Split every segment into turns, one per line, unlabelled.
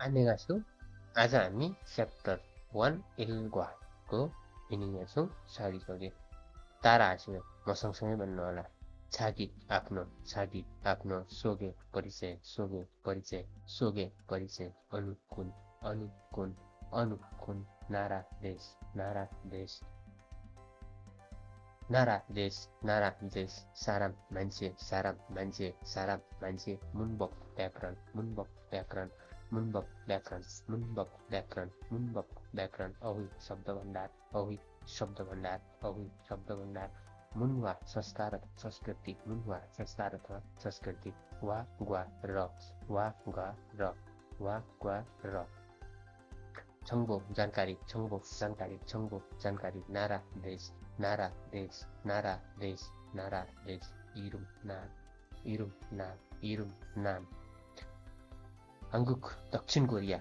안녕하세요. आज हामी chapter 1 इल्गवाको meaning हेर्छौँ। सरी तारा हाँस्यो म सँगसँगै भन्नु होला। छाकी आफ्नो सोगे परिचय अनुकुन नारा देश साराम मान्छे मुनबक व्याकरण अहुई शब्द भण्डार मुनवा संस्कार वा ग्वा र छङ्बो जानकारी नारा देश इरुम नाम हाङ्गुक दक्षिण कोरिया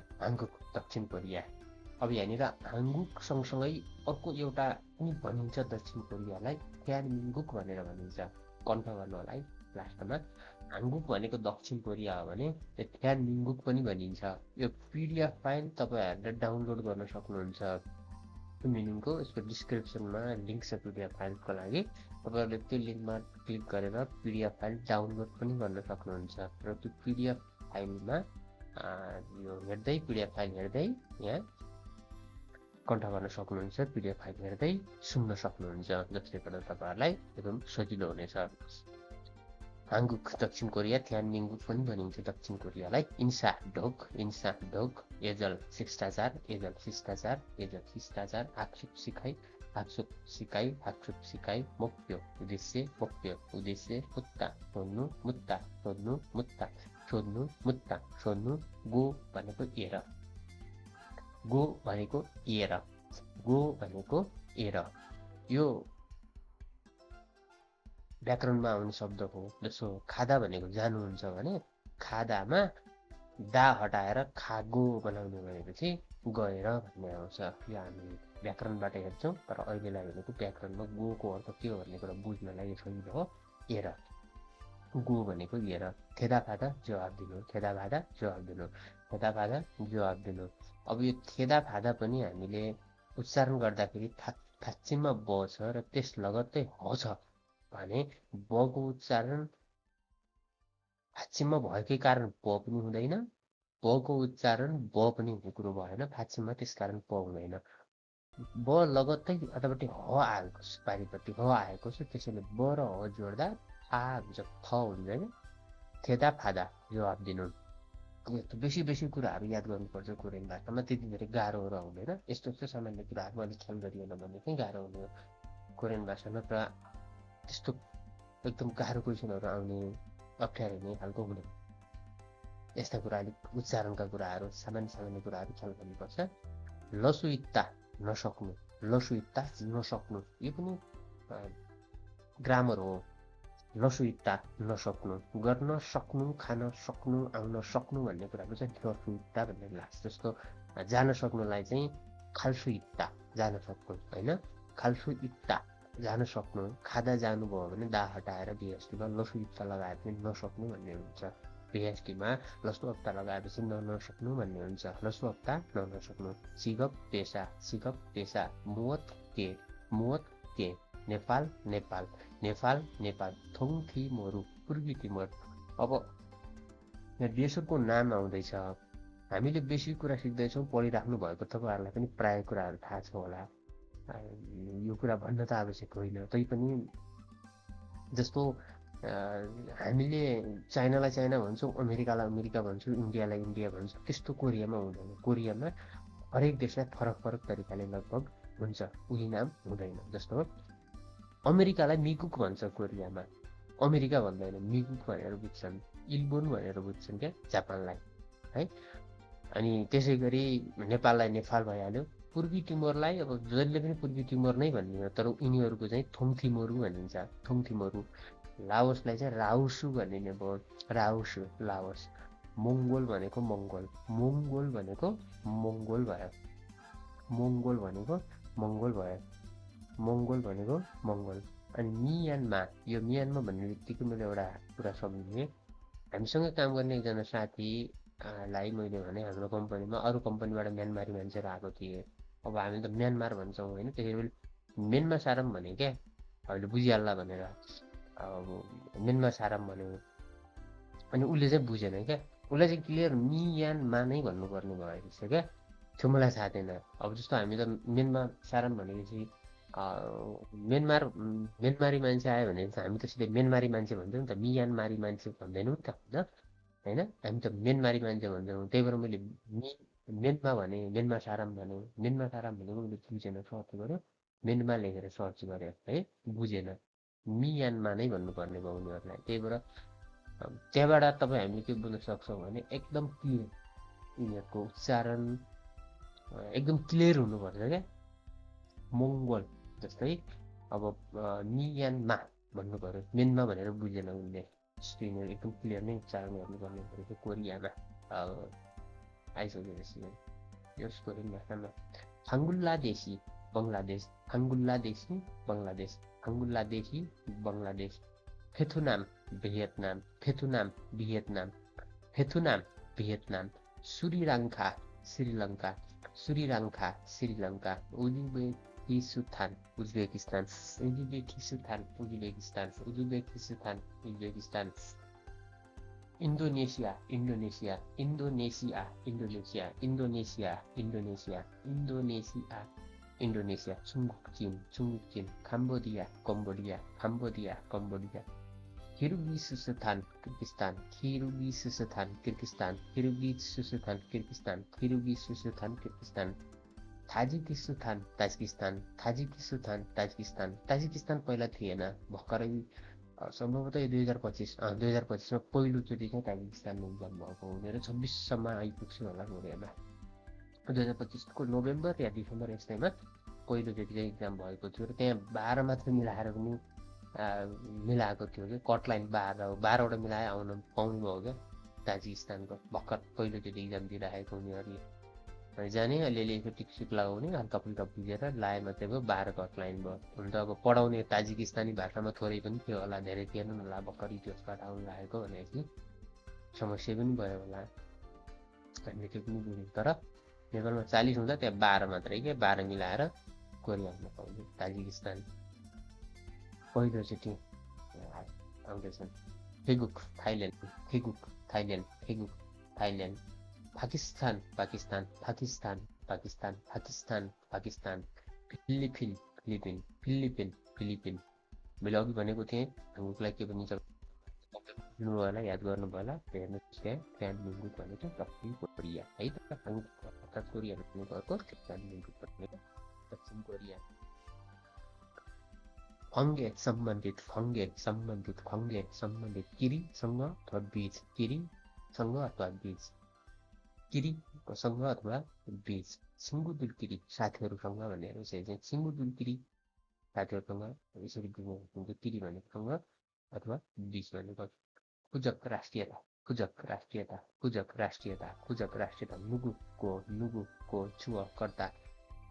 अब यहाँनिर हाङ्गुक सँगसँगै अर्को एउटा पनि भनिन्छ दक्षिण कोरियालाई थ्यानमिङ्गुक भनेर भनिन्छ। कन्फ गर्नु होला है लास्टमा। हाङ्गुक भनेको दक्षिण कोरिया हो भने थ्यानमिङ्गुक पनि भनिन्छ। यो पिडिएफ फाइल तपाईँहरूले डाउनलोड गर्न सक्नुहुन्छ मिनिङको। यसको डिस्क्रिप्सनमा लिङ्क छ पिडिएफ फाइलको लागि। तपाईँहरूले त्यो लिङ्कमा क्लिक गरेर पिडिएफ फाइल डाउनलोड पनि गर्न सक्नुहुन्छ र त्यो पिडिएफ फाइलमा यो पिडिएफ फाइल हेर्दै यहाँ कन्ठ गर्न सक्नुहुन्छ। पिडिएफ फाइल हेर्दै सुन्न सक्नुहुन्छ, जसले गर्दा तपाईँहरूलाई एकदम सजिलो हुनेछ। हाङ्गुक दक्षिण कोरिया थ्यानमिङ्गुक पनि भनिन्छ दक्षिण कोरियालाई। इन्सा ढोक एजल शिष्टाचार आक्षेप सिकाइ मोक्यो उद्देश्य सोध्नु गो भनेको एर यो व्याकरणमा आउने शब्द हो। जसो खादा भनेको जानुहुन्छ भने खादामा दा हटाएर खागो बनाउने भनेपछि गएर भन्ने आउँछ। यो हामी व्याकरणबाट हेर्छौँ, तर अहिलेलाई भनेको व्याकरणमा गोको अर्थ के हो भन्ने कुरा बुझ्नलाई सजिलो हो। एर गो भनेको एर। थेदाफादा जवाब दिनु। अब यो थेदाफादा पनि हामीले उच्चारण गर्दाखेरि थाच्चिममा ब छ र त्यस लगत्तै ह छ भने बको उच्चारण फाच्चिममा भएकै कारण प पनि हुँदैन, बको उच्चारण ब पनि हुने कुरो भएन फाच्चिममा, त्यस कारण प हुँदैन। ब लगत्तै अथवाटि ह आएको छ, पारिपट्टि ह आएको छ, त्यसैले ब र ह जोड्दा आ हुन्छ, थ हुँदैन। थेदा फादा जवाब दिनु। बेसी कुराहरू याद गर्नुपर्छ कोरियन भाषामा, त्यति धेरै गाह्रोहरू हुँदैन। यस्तो सामान्य कुराहरू अलिक ख्याल गरिएन भने चाहिँ गाह्रो हुने कोरियन भाषामा। र त्यस्तो एकदम गाह्रो क्वेसनहरू आउने, अप्ठ्यारो हुने खालको हुँदैन। यस्ता कुरा अलिक उच्चारणका कुराहरू, सामान्य कुराहरू ख्याल गर्नुपर्छ। लसुइत्ता नसक्नु यो पनि ग्रामर हो। लसुइत्ता नसक्नु, गर्न सक्नु, खान सक्नु, आउन सक्नु भन्ने कुराको चाहिँ लसुइत्ता भन्ने लाग्छ। जस्तो जान सक्नुलाई चाहिँ खाल्सुइत्ता, जान सक्नु होइन, खाल्सुइत्ता जान सक्नु। खादा जानुभयो भने दा हटाएर बिएसटीमा लसुइत्ता लगाए पनि नसक्नु भन्ने हुन्छ। बिएसटीमा लसु हप्ता लगाएपछि नसक्नु भन्ने हुन्छ। लसु हप्ता नसक्नु। सिगप पेसा मुवत के नेपाल थोङथी मोरु पूर्वी तिमोर। अब यहाँ देशको नाम आउँदैछ। हामीले बेसी कुरा सिक्दैछौँ, पढिराख्नु भएको तपाईँहरूलाई पनि प्राय कुराहरू थाहा छ होला। यो कुरा भन्न त आवश्यक होइन, तैपनि जस्तो हामीले चाइनालाई चाइना भन्छौँ, अमेरिकालाई अमेरिका भन्छौँ, इन्डियालाई इन्डिया भन्छौँ, त्यस्तो कोरियामा हुँदैन। कोरियामा हरेक देशलाई फरक तरिकाले लगभग हुन्छ, उही नाम हुँदैन। जस्तो अमेरिकालाई मिगुक भन्छ कोरियामा, अमेरिका भन्दैन, मिगुक भनेर बुझ्छन्, इल्बोन भनेर बुझ्छन् क्या जापानलाई है। अनि त्यसै गरी नेपाललाई नेपाल भइहाल्यो। पूर्वी टिमोरलाई अब जसले पनि पूर्वी टिमोर नै भनिन्छ, तर यिनीहरूको चाहिँ थोङथिमोरु भनिन्छ, थोङथिमोरु। लाओसलाई चाहिँ राउसु भनिने भयो, राउसु लाओस। मङ्गोल भनेको मङ्गोल भयो, मङ्गोल भनेको मङ्गोल। अनि मियानमा, यो मियानमा भन्ने बित्तिकै मैले एउटा कुरा सम्झेँ। हामीसँग काम गर्ने एकजना साथी लाई मैले भने हाम्रो कम्पनीमा अरू कम्पनीबाट म्यानमारी मान्छेहरू आएको थिए। अब हामी त म्यानमार भन्छौँ होइन, त्यसरी मेनमा सारम भने क्याहरूले बुझिहाल्ला भनेर अब मेनमा सारम भन्यो। अनि उसले चाहिँ बुझेन क्या, उसलाई चाहिँ क्लियर मियानमा नै भन्नुपर्ने भयो रहेछ क्या। त्यो मलाई थाहा थिएन। अब जस्तो हामी त मेनमा सारम भनेपछि मेनमारी मान्छे आयो भने चाहिँ हामी त सिधै मेनमारी मान्छे भन्छौँ नि त, मियानमारी मान्छे भन्दैनौँ नि त होइन। हामी त मेनमारी मान्छे भन्छौँ। त्यही भएर मैले मेनमा भने, मेनमा सारम भने, मेनमा सारम भनेको उसले बुझेन, सर्च गर्यो मेनमा लेखेर सर्च गर्यो है, बुझेन। मियानमा नै भन्नुपर्ने भयो उनीहरूलाई। त्यही भएर त्यहाँबाट तपाईँ हामीले के बुझ्न सक्छौँ भने एकदम क्लियर यिनीहरूको उच्चारण एकदम क्लियर हुनुपर्छ क्या। मङ्गोल जस्तै अब मियानमा भन्नु पऱ्यो, मेनमा भनेर बुझेन उसले, यिनीहरू एकदम क्लियर नै उच्चारण गर्नुपर्ने पऱ्यो। कोरियामा आइसकेपछि यस कोरियन भाषामा हाङ्गुल्लादेशी बङ्गलादेश, हाङ्गुल्लादेशी बङ्गलादेश, हाङ्गुल्लादेशी बङ्गलादेश, फेथुनाम भियतनाम, फेथुनाम भियतनाम, फेथुनाम भियतनाम, सुरिराङ्खा श्रीलङ्का, सुरिराङ्खा Sri Lanka, Uzbekistan Uzbekistan, Uzbekistan Uzbekistan, Uzbekistan Uzbekistan, Indonesia Indonesia, Indonesia Indonesia, Indonesia Indonesia, Indonesia Indonesia, चुङ्गुक चीन, चुङ्गुक चीन, Cambodia Cambodia, Cambodia Cambodia, Kyrgyzstan Kyrgyzstan, Kyrgyzstan Kyrgyzstan, Kyrgyzstan Kyrgyzstan, Kyrgyzstan Kyrgyzstan, Tajikistan Tajikistan, Tajikistan Tajikistan, Tajikistan पहिला थिएन, भर्खरै सम्भवतः 2025मा पहिलोचोटि चाहिँ ताजिकिस्तानमा इक्जाम भएको हुनेर 26सम्म आइपुग्छु होला कोरियामा। 2025को नोभेम्बर या डिसेम्बर यस्तैमा पहिलोचोटि चाहिँ इक्जाम भएको थियो र त्यहाँ 12 मात्र मिलाएर पनि मिलाएको थियो कि कटलाइन 12वटा मिलाएर आउन पाउनु भयो क्या ताजिकिस्तानको। भर्खर पहिलोचोटि इक्जाम दिइराखेको उनीहरूले जाने अलिअलि यसो टिकसिक लगाउने हल्का फुल्का बुझेर लाए मात्रै भयो, 12 कटलाइन भयो। हुन त अब पढाउने ताजिकिस्तानी भाषामा थोरै पनि थियो होला, धेरै थिएन होला, भर्खर इतिहासबाट आउनु लागेको भनेपछि समस्या पनि भयो होला, हामीले त्यो पनि बुझ्यौँ। तर नेपालमा 40 हुँदा त्यहाँ 12 मात्रै क्या, 12 मिलाएर कोरियामा पाउने ताजिकिस्तान पहिलोचोटि आउँदैछन्। थेगुक थाइल्यान्ड, थेगुक थाइल्यान्ड, थेगुक Thailand, Pakistan Pakistan Pakistan Pakistan Pakistan Pakistan, Philippines Philippines Philippines Philippines. मैले अघि भनेको थिएँ थेगुकलाई के भनिन्छ बुझ्नु होला, याद गर्नु होला। हेर्नुहोस् त्यहाँ थेगुक भनेको दक्षिण कोरिया है त, अर्थात् कोरिया भनेको अर्को, दक्षिण कोरिया। फङ्गे सम्बन्धित, फङ्गे सम्बन्धित, फङ्गे सम्बन्धित, किरीसँग अथवा बीज, किरीसँग अथवा बीज, किरीसँग अथवा बीज, सिङ्गुदुलकिरी साथीहरूसँग भनेर चाहिँ सिङ्गुदुलकिरी साथीहरूसँग यसरी बुझ्नु हुन्छ, किरी भनेकोसँग अथवा बीज भनेको। कुजक राष्ट्रियता, कुजक राष्ट्रियता, कुजक राष्ट्रियता, कुजक राष्ट्रियता, नुगुको छुव कर्ता,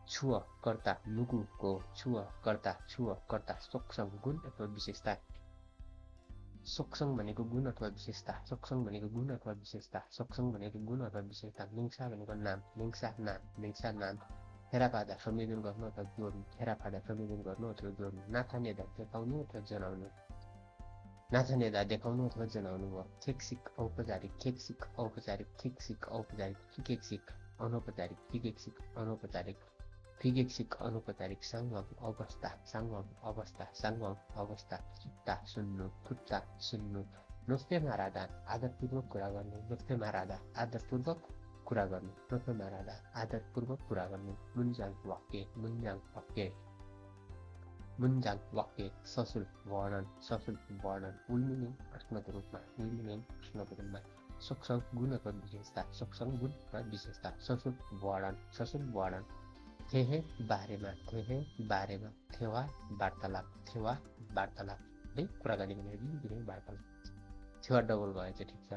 छुव कर्ता, नुगुको छुव कर्ता, छुव कर्ता, सोक्सङ गुण अथवा विशेषता, सोक्सङ भनेको गुण अथवा विशेषता, सोक्सङ भनेको गुण अथवा विशेषता, सोक्सङ भनेको गुण अथवा विशेषता, मेङ्सा भनेको नाम, मेङ्सा नाम, मेङ्सा नाम, फेराफादा संयोजन गर्नु अथवा जोड्नु, फेराफादा संयोजन गर्नु अथवा जोड्नु, नाथानेदा देखाउनु अथवा जनाउनु, नाथानेदा देखाउनु अथवा जनाउनु भयो। खेकसिक औपचारिक, खेकसिक औपचारिक, खेकसिक औपचारिक, फिकेक्सिक अनौपचारिक, फिकेक्सिक अनौपचारिक, फिकेक्सिक अनौपचारिक, साङ्गम अवस्था, साङ्गम अवस्था, साङ्गम अवस्था, खुट्टा सुन्नु, खुट्टा सुन्नु, नोस्तेमा राधा आदरपूर्वक कुरा गर्नु, नोस्तेमा राधा आदरपूर्वक कुरा गर्नु, नोस्तेमा राधा आदरपूर्वक कुरा गर्नु, मुन्जाङ वाक्य, मुन्जाङ वाक्य, मुन्जाङ वाक्य, ससुल वर्णन, ससुल वर्णन, उल्मिने प्रश्नको रूपमा, उल्मिने प्रश्नको रूपमा, सोक्सङ गुण अथवा विशेषता, सोक्सङ गुण वा विशेषता, ससुल वर्णन, ससुल वर्णन, थेहे बारेमा, थेहे बारेमा, थेवा वार्तालाप, थेवा वार्तालाप है, कुराकानी भनेर वार्तालाप, थेवा डबल भयो चाहिँ ठिक छ,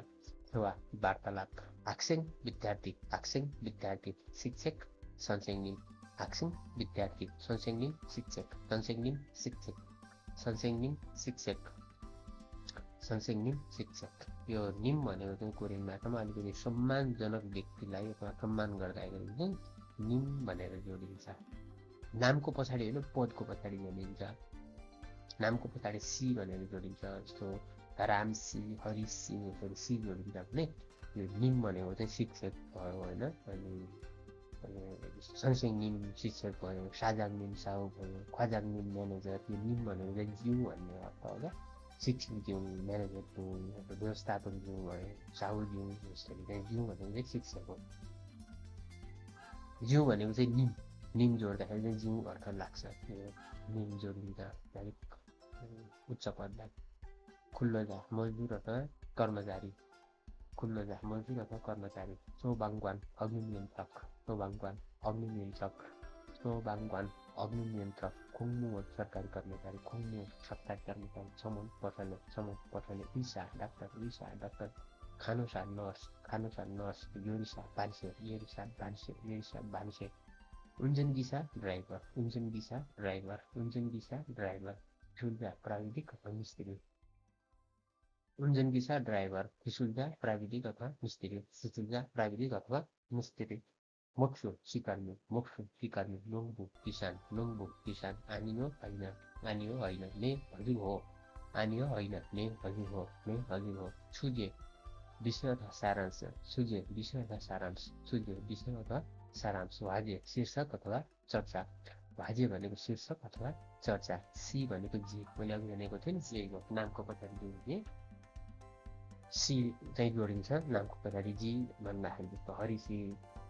थेवा वार्तालाप। हाक्सेङ विद्यार्थी, हाक्सेङ विद्यार्थी, शिक्षक सन्सेङ्निम, हाक्सेङ विद्यार्थी, सन्सेङ्निम शिक्षक, सन्सेङ्निम शिक्षक, सन्सेङ्निम शिक्षक, सन्सेङ्निम शिक्षक। यो निम भनेको चाहिँ कोरियन भाषामा अलिकति सम्मानजनक व्यक्तिलाई अथवा सम्मान गर्दाखेरि चाहिँ निम भनेर जोडिन्छ। नामको पछाडि होइन, पदको पछाडि जोडिन्छ। नामको पछाडि सी भनेर जोडिन्छ। जस्तो रामसी, हरिसी, यसरी सी जोडिन्छ भने यो निम भनेको चाहिँ शिक्षक भयो होइन। अनि सँगसँगै निम शिक्षक भयो, साजाङ निम साहु भयो, ख्वाजाङ निम म्यानेजर। यो निम भनेको चाहिँ ज्यू भन्ने अर्थ हो क्या। शिक्षक ज्यू, म्यानेजर ज्यू, व्यवस्थापक ज्यू भयो, साहु ज्यू, जसरी चाहिँ ज्यू भनेको चाहिँ शिक्षक हो। ज्यू भनेको चाहिँ निम, निम जोड्दाखेरि चाहिँ ज्यू अर्थ लाग्छ। निम जोडिन्छ अलिक उच्च पदलाई। खुल्लो जा मजदुर अथवा कर्मचारी, खुल्लो जा मजदुर अथवा कर्मचारी। सोबाङवान अग्निनियन्त्रक, सोबाङवान अग्निनियन्त्रक, सोबाङवान अग्निनियन्त्रक। खोङ्नु सरकारी कर्मचारी, खोङ्नु सरकारी कर्मचारी। समन पर्छले इसा डाक्टर, इसा डाक्टर। खानुसा नर्स, खानुसा नर्स। योरिसा बान्से, योरिसा बान्से, योरिसा बान्से। उन्जन गिसा ड्राइभर, उन्जन गिसा ड्राइभर, उन्जन गिसा ड्राइभर। सुल्जा प्राविधिक अथवा मिस्त्री, उन्जन गिसा ड्राइभर। सुल्जा प्राविधिक अथवा मिस्त्री, सुल्जा प्राविधिक अथवा मिस्त्री। मोक्सु सिकार्नु, मोक्सु सिकार्नु। नोङ्बु किसान, नोङ्बु किसान। आनियो होइन, आनियो होइन, ने हजुर हो, आनियो होइन, ने हजुर हो, ने हजुर हो। सुजे विषय अथवा सारांश, सुजे विषय अथवा सारांश, सुजे विषय अथवा सारांश। वाजे शीर्षक अथवा चर्चा, वाजे भनेको शीर्षक अथवा चर्चा। सी भनेको जी, मैले अघि भनेको थिएँ नि सीको नामको पछाडि जोडिने सी चाहिँ जोडिन्छ। नामको पछाडि जी भन्दाखेरि जस्तो हरिसी,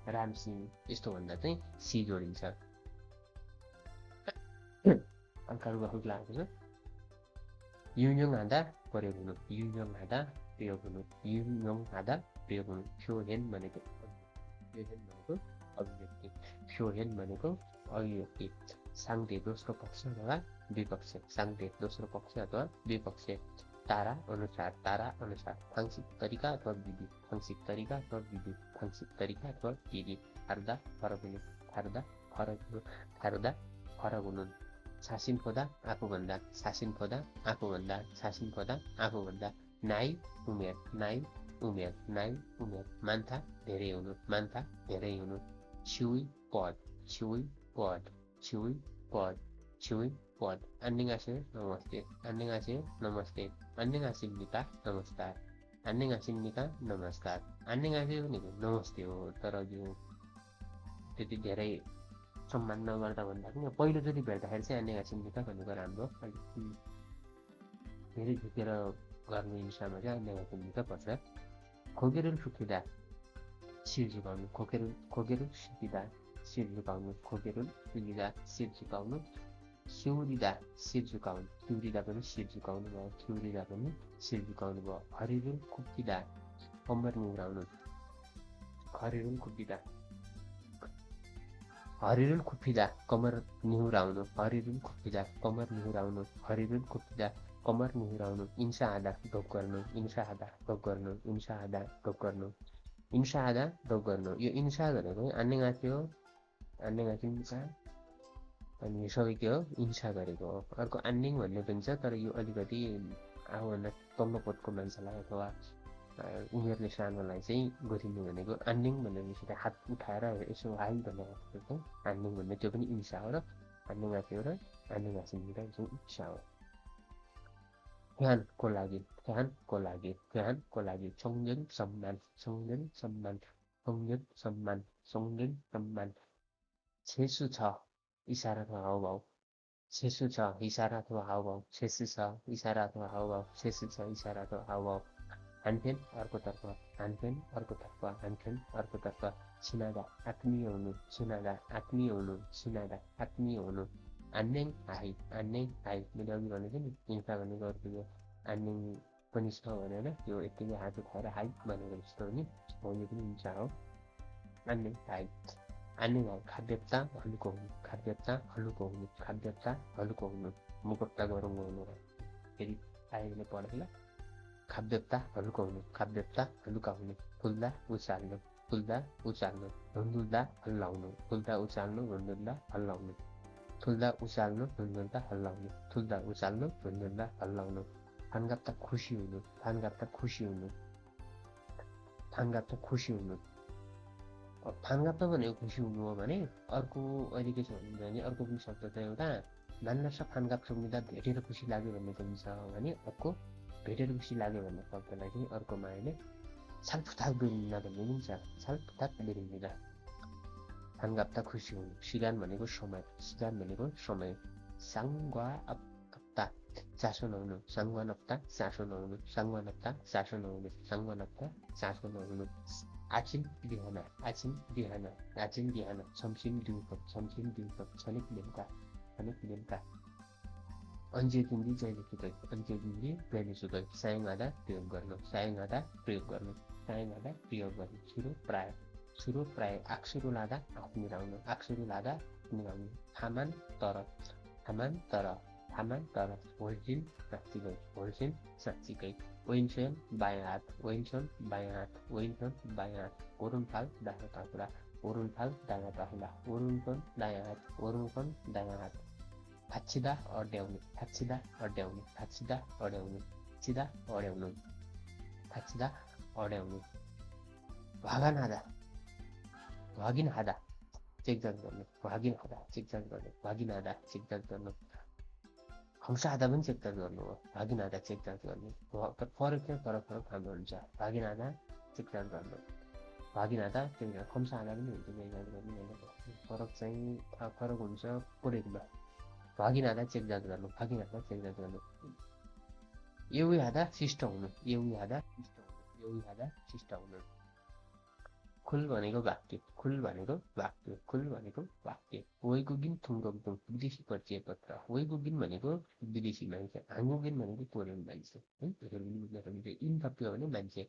रामसिंह यस्तो भन्दा चाहिँ सी जोडिन्छ। अङ्कहरू बहुत लागेको छ। युयोङ हाँदा प्रयोग हुनु, युयोङ हाँदा प्रयोग हुनु, युयोङ हाँदा प्रयोग हुनु। फ्योहेन भनेको अभिव्यक्ति, फ्योहेन भनेको अभिव्यक्ति। साङ्दे दोस्रो पक्ष अथवा विपक्ष, साङ्दे दोस्रो पक्ष अथवा विपक्ष। तारा अनुसार, तारा अनुसार। फाङ्सिक तरिका अथवा विधि, फाङ्सिक तरिका अथवा विधि, फाङ्सिक तरिका अथवा विधि। फार्दा फरक हुनु, फार्दा फरक हुनु, फार्दा फरक हुनु। छासिन खोदा आफूभन्दा, छासिन खोदा आफूभन्दा, छासिन खोदा आफूभन्दा। नाइ उमेर, नाइ उमेर, नाइ उमेर। मान्था धेरै हुनु, मान्था धेरै हुनु। छुई पद, छुई पद, छुई पद, छुई पद। अन्यगासे नमस्ते, अन्यगासे नमस्ते। अन्यगासिन्निका नमस्कार, अन्यगासिन्निका नमस्कार। अन्यगासे भनेको नमस्ते हो, तर यो त्यति धेरै सम्मान नगर्दा भन्दा पनि पहिलोचोटि भेट्दाखेरि चाहिँ अन्यगासिन्निका भनेको राम्रो। धेरै झुकेर गर्ने हिसाबमा चाहिँ अन्यगासिन्निका पर्छ। खोकेरुल सुकिँदा शिर झुकाउनु, खोकेरुल सुकिँदा शिर झुकाउनु, खोकेरुल सुकिँदा शिर झुकाउनु। खिउरिँदा शिर झुकाउनु, खिउरिँदा पनि शिर झुकाउनु भयो, खिउरिँदा पनि शिर झुकाउनु भयो। हरिरुल खुप्पिँदा कम्मर निहुराउनु, हरिरुल खुप्पिँदा, हरिरुल खुप्पिँदा कम्मर निहुराउनु, हरिरुल खुप्पिँदा कम्मर निहुराउनु, हरिरुल खुप्पिँदा कम्मर निहुराउनु। इन्सा आधा ढोक गर्नु, इन्सा आधा ढोक गर्नु, इन्सा आधा ढोक गर्नु, इन्सा आधा ढोक गर्नु। यो इन्सा भनेको अन्यगासे हो, अन्यगासे इन्सा, अनि सबै के हो इन्सा गरेको हो। अर्को आन्निङ भन्ने पनि छ, तर यो अलिकति आफूभन्दा तल्लो पदको मान्छेलाई अथवा उमेरले सानोलाई चाहिँ गरिनु भनेको। आन्निङ भनेपछि हात उठाएर यसो हाई भनेर चाहिँ आन्निङ भन्ने त्यो पनि इन्सा हो र अन्यगासे हो र अन्यगासिन्निका चाहिँ इन्सा हो। फ्यानको लागि, फ्यानको लागि, फ्यानको लागि। संयोजन सम्मान, संयोजन सम्मान, संयोजन सम्मान, संयोजन सम्मान। छेसु छ इसारा अथवा हावभाव, छेसु छ इसारा अथवा हावभाव, छेसु छ इसारा अथवा हावभाव, छेसु छ इसारा अथवा हावभाव। हानफेन अर्कोतर्फ, हानफेन अर्कोतर्फ, हानफेन अर्कोतर्फ। छिनादा आत्मीय हुनु, छिनादा आत्मीय हुनु, छिनादा आत्मीय हुनु। आन्नेङ हाई, आन्नेङ हाई, मैले अघि भनेको नि हिंसा भनेको अर्को यो आन्नेङ पनि छ भनेर यो यत्तिकै हात उठाएर हाई भनेको जस्तो हो नि, हो यो पनि हिंसा हो। आन्नेङ हाई, आन्नेङ हाई। खाद्यता हलुको हुनु, खाद्यता हलुको हुनु, खाद्यता हलुको हुनु। मुकुट्टा गरौँ हुनु, फेरि आएकोले पढेला। खाद्यता हलुको हुनु, खाद्यता हलुका हुनु। फुल्दा उचाल्नु, फुल्दा उचाल्नु, धुन्दुल्दा हल्लाउनु, फुल्दा उचाल्नु, धुन्दुल्दा हल्लाउनु। ठुल्दा उचाल्नु, धुन्दुल्दा हल्लाउनु, ठुल्दा उचाल्नु, धुन्दुल्दा हल्लाउनु। फानगाप्दा खुसी हुनु, फानगाप्दा खुसी हुनु, फाङ्गाप्न खुसी हुनु। फाङ्गाप्न भनेको खुसी हुनु हो भने अर्को अहिले के छ भने अर्को पनि शब्द छ एउटा मान्नस फाङ्गाप्छ मुदा भेटेर खुसी लाग्यो भन्ने पनि छ भने अर्को भेटेर खुसी लाग्यो भन्ने शब्दलाई चाहिँ अर्कोमा अहिले छालफुताक बेरिँदा भन्ने पनि छ। छालफुताक बेरिँदा फाङ्गाप्ता खुसी हुनु। सिगान भनेको समय, सिगान भनेको समय। साङ्वा अप्ता चासो नहुनु, साङ्वा नप्ता चासो नहुनु, साङ्वा नप्ता चासो नहुनु, साङ्वा नप्ता चासो नहुनु। आचिन बिहान, आचिन बिहान, आचिन बिहान, छमसिन दिउँको, छमसिन दिउँको, छनिक बेलुका, छनिक बेलुका। अन्त्य दिनले जहिले सुतै, अन्त्य दिनले जहिले सुतै। सायङ आधा प्रयोग गर्नु, सायङ आधा प्रयोग गर्नु, सायङ आधा प्रयोग गर्नु। सुरु प्राय, सुरु प्राय। आक्सुरु लाँदा आँख मिलाउनु, आक्सुरु लाँदा मिलाउनु। थामान तर, थामान तर, थामान तर। होल्जिन साँच्चीकै, होल्जिन साँच्चीकै। ओइनसन बायाँ हात, ओइनसन बायाँ हात, ओइनसन बायाँ हात। ओरुनफाल दायाँ पाखुरा, ओरुनफाल दायाँ पाखुरा। ओरुनपन दायाँ हात, ओरुनपन दायाँ हात। फाँच्चिदा अड्याउनु, फाँच्चिदा अड्याउनु, फाँच्चिदा अड्याउनु, फाँच्चिदा अड्याउनु, फाँच्चिदा अड्याउनु। भागन आधा, भागिन आधा चेकजान गर्नु, भागिन आधा चेकजान गर्नु, भागिन आधा चेकजान गर्नु। हंसा आधा पनि चेकजान गर्नु हो, भागिन आधा चेकजान गर्नु। फरक चाहिँ फरक फरक हाम्रो हुन्छ। भागिन आधा चेकजान गर्नु, भागिन आधा चेकजान, हंसा आधा पनि हुन्छ चेकजान गर्नु। फरक चाहिँ फरक हुन्छ कोरेकमा। भागिन आधा चेकजान गर्नु, भागिन आधा चेकजान गर्नु। एउटै आधा शिष्ट हुनु, एउटै आधा शिष्ट हुनु, एउटै आधा शिष्ट हुनु। खुल भनेको वाक्य, खुल भनेको वाक्य, खुल भनेको वाक्य। वैगुगिन थुङ्गोङथुङ विदेशी परिचय पत्र। वैगुगिन भनेको विदेशी मान्छे, हाङ्गुगिन भनेको कोरियन मान्छे है। इन थप्यो भने मान्छे।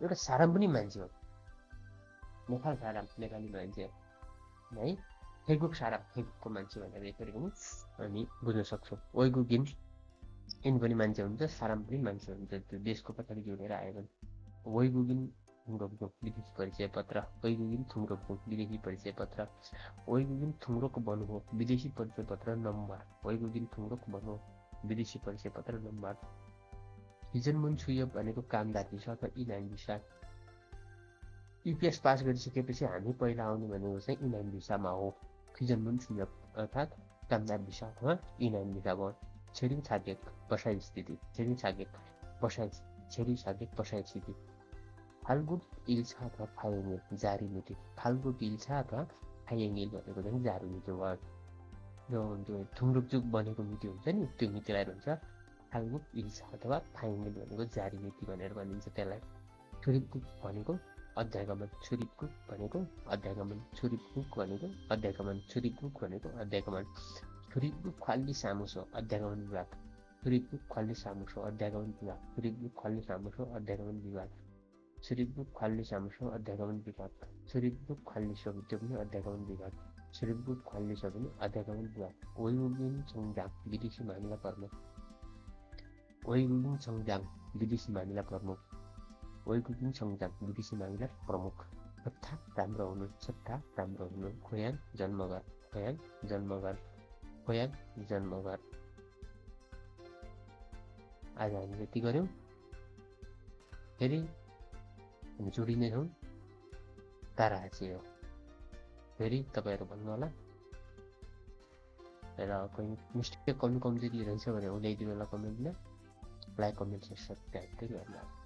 एउटा साराम पनि मान्छे हो, नेपाल साराम नेपाली मान्छे है। फेगुक साराम फेगुकको मान्छे भनेर यसरी पनि हामी बुझ्न सक्छौँ। वैगुगिन इन पनि मान्छे हुन्छ, साराम पनि मान्छे हुन्छ, त्यो देशको पछाडि जोडेर आयो भने। वैगुगिन थुङ्गोङथुङ विदेशी परिचय पत्र, वैगुगिन थुङ्गोङथुङ विदेशी परिचय पत्र। वैगुगिन थुङ्ग्रोको बनु हो विदेशी परिचय पत्र नम्बर, वैगुगिन थुङ्ग्रोको बनु हो विदेशी परिचय पत्र नम्बर। हिजनमुन छुयो भनेको कामदार भिसा अथवा इनाम भिसा। युपिएस पास गरिसकेपछि हामी पहिला आउने भनेको चाहिँ इनाम भिसामा हो। हिजनमुन छुयो अर्थात् कामदार भिसा अथवा इनाम भिसा भयो। छेरिङ छागेक बसाइ स्थिति, छेरिङ छागेक बसाइ, छेरिङ छागेक बसाइ स्थिति। फाल्गुन इल्छा अथवा फायङ्गेल जारी मिति, फाल्गुन इल्छा अथवा फायङ्गेल भनेको चाहिँ जारी मिति भयो। जो त्यो थुङ्ग्रोकजुक बनेको मिति हुन्छ नि, त्यो मितिलाई भन्छ फाल्गुन इल्छा अथवा फायङ्गेल भनेको जारी मिति भनेर भनिन्छ त्यसलाई। छुरिपुक भनेको अध्यागमन, छुरिपुक भनेको अध्यागमन, छुरिपुक भनेको अध्यागमन, छुरिपुक भनेको अध्यागमन। छुरिपुक खाल्ली सामुसो अध्यागमन विभाग, छुरिपुक खाल्ली सामुसो अध्यागमन विभाग, छुरिपुक खाल्ली सामुसो अध्यागमन विभाग। छुरिपुक खाल्ली सामुसो अध्यागमन विभाग, छुरिपुक खाल्ली सब त्यो पनि अध्यागमन विभाग, छुरिपुक खाल्ली सब पनि अध्यागमन विभाग। वैगुगिन छङजाङ विदेशी मामिला प्रमुख, वैगुगिन छङजाङ विदेशी मामिला प्रमुख, वैगुगिन छङजाङ विदेशी मामिला प्रमुख। सट्टा राम्रो हुनु, सट्टा राम्रो हुनु। खोयाङ जन्मघर, खोयाङ जन्मघर, खोयाङ जन्मघर। आज हामी यति गऱ्यौँ, फेरि हामी जोडिने छौँ। तारा आचे हो, फेरि तपाईँहरू भन्नुहोला। र कोही मिस्टेक कमी कमजोरी रहेछ भने उल्याइदिनु होला कमेन्टमा। लाइक कमेन्ट सब्सक्राइब गर्नु।